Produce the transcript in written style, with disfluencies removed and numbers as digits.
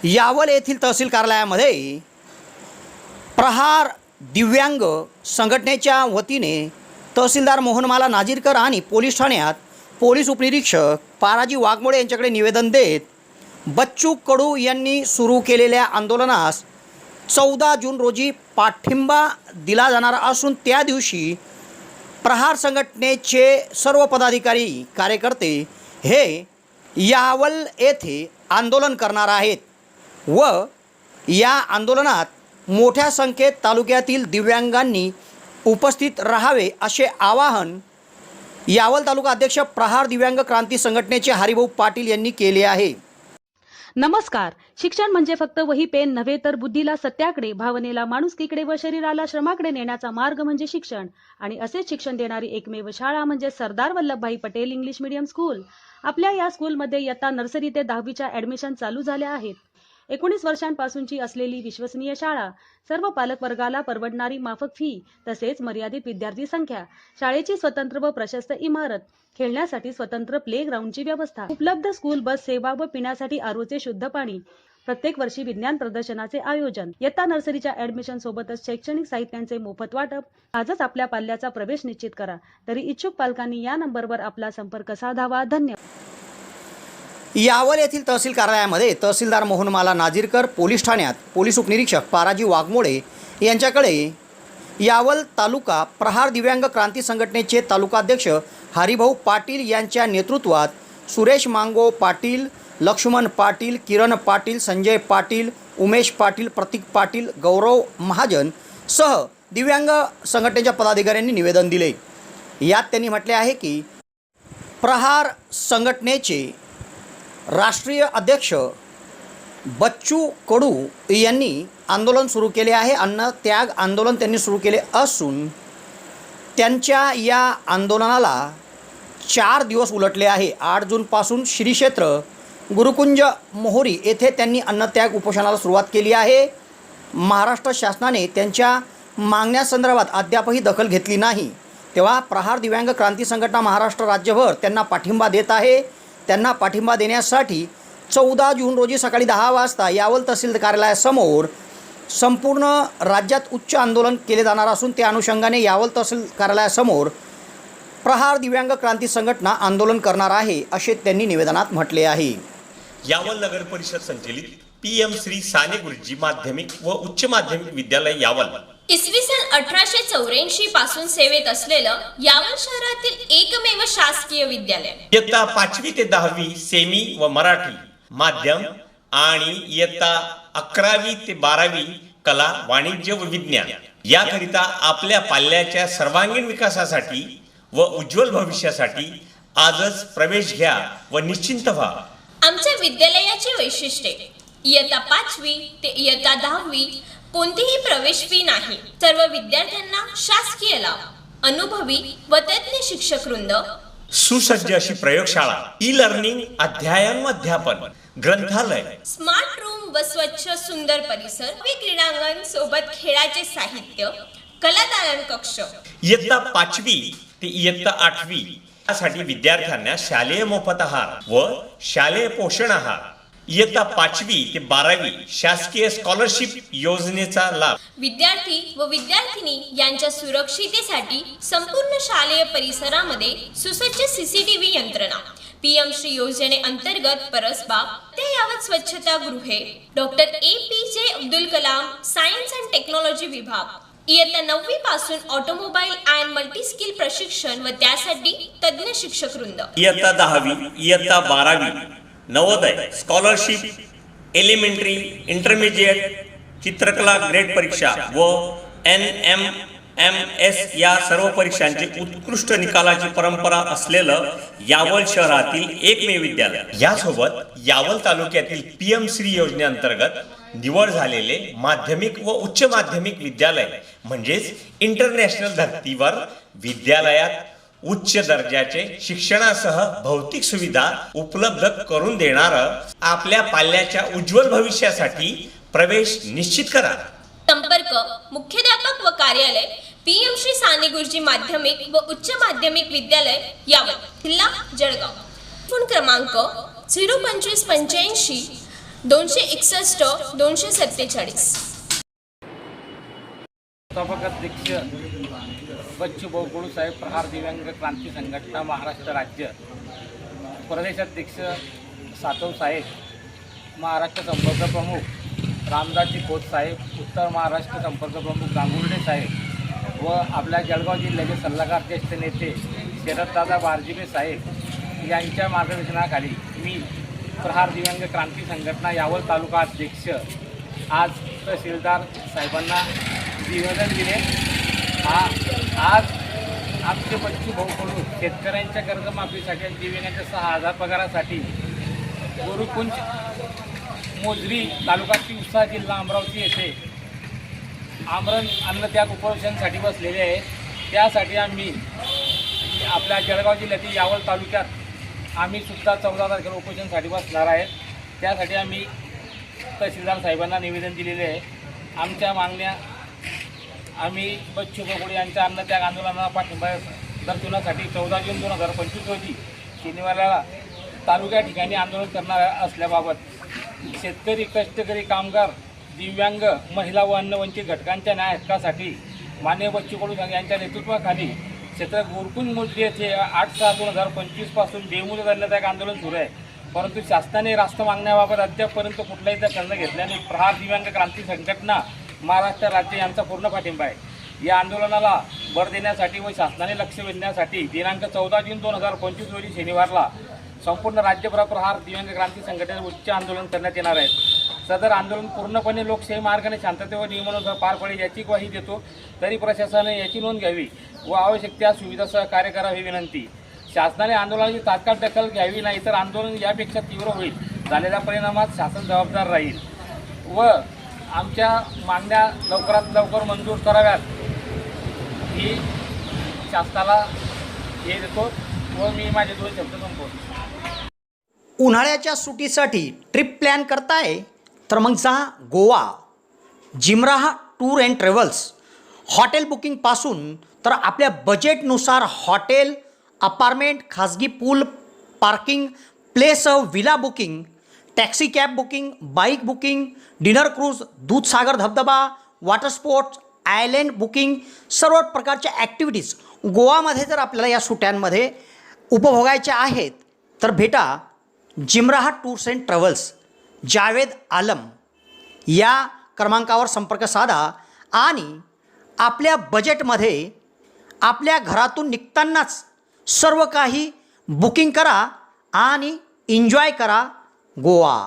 यावल येथील तहसील कार्यालयामध्ये प्रहार दिव्यांग संघटनेच्या वतीने तहसीलदार मोहनमाला नाजीरकर आणि पोलीस ठाण्यात पोलीस उपनिरीक्षक पाराजी वाघमोडे यांच्याकडे निवेदन देत बच्चू कडू यांनी सुरू केलेल्या आंदोलनास 14 जून रोजी पाठिंबा दिला जाणार असून त्या दिवशी प्रहार संघटनेचे सर्व पदाधिकारी कार्यकर्ते हे यावल येथे आंदोलन करणार आहेत व या आंदोलनात मोठ्या संख्येत तालुक्यातील दिव्यांगांनी उपस्थित राहावे असे आवाहन यावल तालुका अध्यक्ष प्रहार दिव्यांग क्रांती संघटनेचे हरिभाऊ पाटील यांनी केले आहे। नमस्कार। शिक्षण म्हणजे फक्त वही पेन नव्हे तर बुद्धीला सत्याकडे, भावनेला माणुसकीकडे व शरीराला श्रमाकडे नेण्याचा मार्ग म्हणजे शिक्षण। आणि असेच शिक्षण देणारी एकमेव शाळा म्हणजे Sardar Vallabhbhai Patel English medium school. आपल्या या स्कूलमध्ये इयत्ता नर्सरी ते 10वीच्या ॲडमिशन चालू झाल्या आहेत। 19 वर्षांपासूनची असलेली विश्वसनीय शाळा, सर्व पालक वर्गाला परवडणारी माफक फी, तसेच मर्यादित विद्यार्थी संख्या, शाळेची स्वतंत्र व प्रशस्त इमारत, खेळण्यासाठी स्वतंत्र प्लेग्राऊंडची व्यवस्था, उपलब्ध स्कूल बस सेवा व पिण्यासाठी आरोचे शुद्ध पाणी, प्रत्येक वर्षी विज्ञान प्रदर्शनाचे आयोजन, इयत्ता नर्सरीच्या ॲडमिशन सोबतच शैक्षणिक साहित्यांचे मोफत वाटप। आजच आपल्या पाल्याचा प्रवेश निश्चित करा। तरी इच्छुक पालकांनी या नंबरवर आपला संपर्क साधावा। धन्यवाद। यावल येथील तहसील कार्यालयामध्ये तहसीलदार मोहनमाला नाजीरकर, पोलीस ठाण्यात पोलीस उपनिरीक्षक पाराजी वाघमोडे यांच्याकडे यावल तालुका प्रहार दिव्यांग क्रांती संघटनेचे तालुकाध्यक्ष हरिभाऊ पाटील यांच्या नेतृत्वात सुरेश मांगो पाटील, लक्ष्मण पाटील, किरण पाटील, संजय पाटील, उमेश पाटील, प्रतीक पाटील, गौरव महाजन सह दिव्यांग संघटनेच्या पदाधिकाऱ्यांनी निवेदन दिले। यात त्यांनी म्हटले आहे की प्रहार संघटनेचे राष्ट्रीय अध्यक्ष बच्चू कडू यांनी आंदोलन सुरू केले आहे। अन्न त्याग आंदोलन त्यांनी सुरू केले असून त्यांच्या या आंदोलनाला 4 दिवस उलटले आहे। 8 जूनपासून श्री क्षेत्र गुरुकुंज मोहोरी येथे त्यांनी अन्नत्याग उपोषणाला सुरुवात केली आहे। महाराष्ट्र शासनाने त्यांच्या मागण्यासंदर्भात अद्यापही दखल घेतली नाही, तेव्हा प्रहार दिव्यांग क्रांती संघटना महाराष्ट्र राज्यभर त्यांना पाठिंबा देत आहे। त्यांना पाठिंबा देण्यासाठी 14 जून रोजी सकाळी 10 वाजता यावल तहसील कार्यालयासमोर संपूर्ण राज्यात उच्च आंदोलन केले जाणार असून त्या अनुषंगाने यावल तहसील कार्यालयासमोर प्रहार दिव्यांग क्रांती संघटना आंदोलन करणार आहे असे त्यांनी निवेदनात म्हटले आहे। यावल नगर परिषद संचलित PM श्री साने गुरुजी माध्यमिक व उच्च माध्यमिक विद्यालय यावल इसवी सन 1884 पासून सेवेत असलेलं यावल शहरातील एकमेव शासकीय विद्यालय। इयत्ता 5वी ते 10वी सेमी व मराठी माध्यम आणि इयत्ता 11वी ते 12वी कला, वाणिज्य व विज्ञान याकरिता आपल्या पाल्याच्या सर्वांगीण विकासासाठी व उज्ज्वल भविष्यासाठी आजच प्रवेश घ्या व निश्चिंत व्हा। आमच्या विद्यालयाची वैशिष्ट्ये: इयत्ता 5वी ते इयत्ता 10वी कोणतीही प्रवेश फी नाही। सर्व विद्यार्थ्यांना शासकीय लाभ, अनुभवी व तज्ञ शिक्षक वृंद, सुसज्ज अशी प्रयोगशाळा, ई-लर्निंग अध्ययन व अध्यापन, ग्रंथालय, स्मार्ट रूम व स्वच्छ सुंदर परिसर, क्रीडांगण सोबत खेळाचे साहित्य, कलादालन कक्ष। इयत्ता 5वी ते इयत्ता 8वी यासाठी विद्यार्थ्यांना शालेय मोफत आहार व शालेय पोषण आहार। इयत्ता 5वी ते 12वी शासकीय स्कॉलरशिप योजनेचा लाभ। विद्यार्थी व विद्यार्थिनी यांच्या सुरक्षितेसाठी संपूर्ण शालेय परिसरामध्ये सुसज्ज CCTV यंत्रणा। PM श्री योजनेअंतर्गत परसबा ते यावत स्वच्छता गृहे, doctor APJ Abdul Kalam science and technology विभाग। इयत्ता 9वी पासून ऑटोमोबाईल अँड मल्टीस्किल प्रशिक्षण व त्यासाठी तज्ञ शिक्षक वृंद। इयत्ता 10वी, इयत्ता 12वी नवोदय स्कॉलरशिप, एलिमेंटरी, इंटरमिजिएट, चित्रकला ग्रेड परीक्षा व NMMS या सर्व परीक्षांची उत्कृष्ट निकालाची परंपरा असलेलं यावल शहरातील एकमेव विद्यालय। यासोबत यावल तालुक्यातील PM श्री योजनेअंतर्गत निवड झालेले माध्यमिक व उच्च माध्यमिक विद्यालय म्हणजेच इंटरनॅशनल धर्तीवर विद्यालयात उच्च दर्जाचे शिक्षणासह भौतिक सुविधा उपलब्ध करून देणारं आपल्या पाल्याच्या उज्ज्वल भविष्यासाठी प्रवेश निश्चित करा। संपर्क मुख्याध्यापक व कार्यालय PM श्री साने गुरुजी माध्यमिक व उच्च माध्यमिक विद्यालय यावल, जिल्हा जळगाव। फोन क्रमांक 02585 261 247. संस्थापकाध्यक्ष बच्चूभाऊ कडू साहेब प्रहार दिव्यांग क्रांती संघटना महाराष्ट्र राज्य, प्रदेशाध्यक्ष सातव साहेब, महाराष्ट्र संपर्क प्रमुख रामदासजी खोत साहेब, उत्तर महाराष्ट्र संपर्क प्रमुख गांगुर्डे साहेब व आपल्या जळगाव जिल्ह्याचे सल्लागार ज्येष्ठ नेते शरददादा बारजिबे साहेब यांच्या मार्गदर्शनाखाली मी प्रहार दिव्यांग क्रांती संघटना यावल तालुका अध्यक्ष आज तहसीलदार साहेबांना निवेदन दिले। आज आमचे बच्चूभाऊ कडू शेतकऱ्यांच्या कर्जमाफीसाठी दिव्यांगांच्या 6,000 पगारासाठी गुरुकुंज मोजरी तालुका तिवसा जिल्हा अमरावती येथे आमरण अन्नत्याग उपोषणासाठी बसलेले आहे। त्यासाठी आम्ही आपल्या जळगाव जिल्ह्यातील यावल तालुक्यात आम्ही सुद्धा 14 तारखेला उपोषणासाठी बसणार आहेत। त्यासाठी आम्ही तहसीलदार साहेबांना निवेदन दिलेले आहे। आमच्या मागण्या आम्ही बच्चूभाऊ कडू यांच्या अन्नत्याग आंदोलनाला पाठिंबा दर्शवण्यासाठी 14 जून 2025 रोजी शनिवारला तालुक्या ठिकाणी आंदोलन करणार असल्याबाबत शेतकरी, कष्टकरी, कामगार, दिव्यांग, महिला व अन्नवंचित घटकांच्या न्याय हक्कासाठी माननीय बच्चूभाऊ कडू यांच्या नेतृत्वाखाली क्षेत्र गुरुकुंज मोजरी येथे 8/6/2025 पासून बेमुदत अन्नत्याग आंदोलन सुरू आहे। परंतु शासनाने रास्त मागण्याबाबत अद्यापपर्यंत कुठलाही दखल न घेतल्याने प्रहार दिव्यांग क्रांती संघटना महाराष्ट्र राज्य यांचा पूर्ण पाठिंबा आहे। या आंदोलनाला बळ देण्यासाठी व शासनाने लक्ष वेधण्यासाठी दिनांक 14 जून 2025 रोजी शनिवारला संपूर्ण राज्यभरात प्रहार दिव्यांग क्रांती संघटनेचे उच्च आंदोलन करण्यात येणार आहे। सदर आंदोलन पूर्णपणे लोकशाही मार्गाने शांतते व नियमानुसार पार पडेल याची ग्वाही देतो। तरी प्रशासनाने याची नोंद घ्यावी व आवश्यक त्या सुविधासह कार्य करावे विनंती। शासनाने आंदोलनाची तात्काळ दखल घ्यावी, नाही तर आंदोलन यापेक्षा तीव्र होईल। झालेल्या परिणामात शासन जबाबदार राहील व आमच्या मागण्या लवकरात लवकर मंजूर कराव्यात ही शासनाला हे देतो व मी माझे 2 शब्द संपवतो। उन्हाळ्याच्या सुट्टीसाठी ट्रिप प्लॅन करताय तर मग जा गोवा। जिमराहा टूर अँड ट्रॅव्हल्स हॉटेल बुकिंगपासून तर आपल्या बजेटनुसार हॉटेल, अपार्टमेंट, खाजगी pool parking, place villa booking, taxi cab booking, bike booking, dinner cruise, Dudhsagar धबधबा, वॉटर स्पोर्ट्स, आयलँड बुकिंग, सर्व प्रकारच्या ॲक्टिव्हिटीज गोवामध्ये जर आपल्याला या सुट्ट्यांमध्ये उपभोगायच्या आहेत तर भेटा जिमराहा tours and travels, Javed Alam या क्रमांकावर संपर्क साधा आणि आपल्या बजेटमध्ये आपल्या घरातून निघतानाच सर्व काही बुकिंग करा आणि एन्जॉय करा गोवा।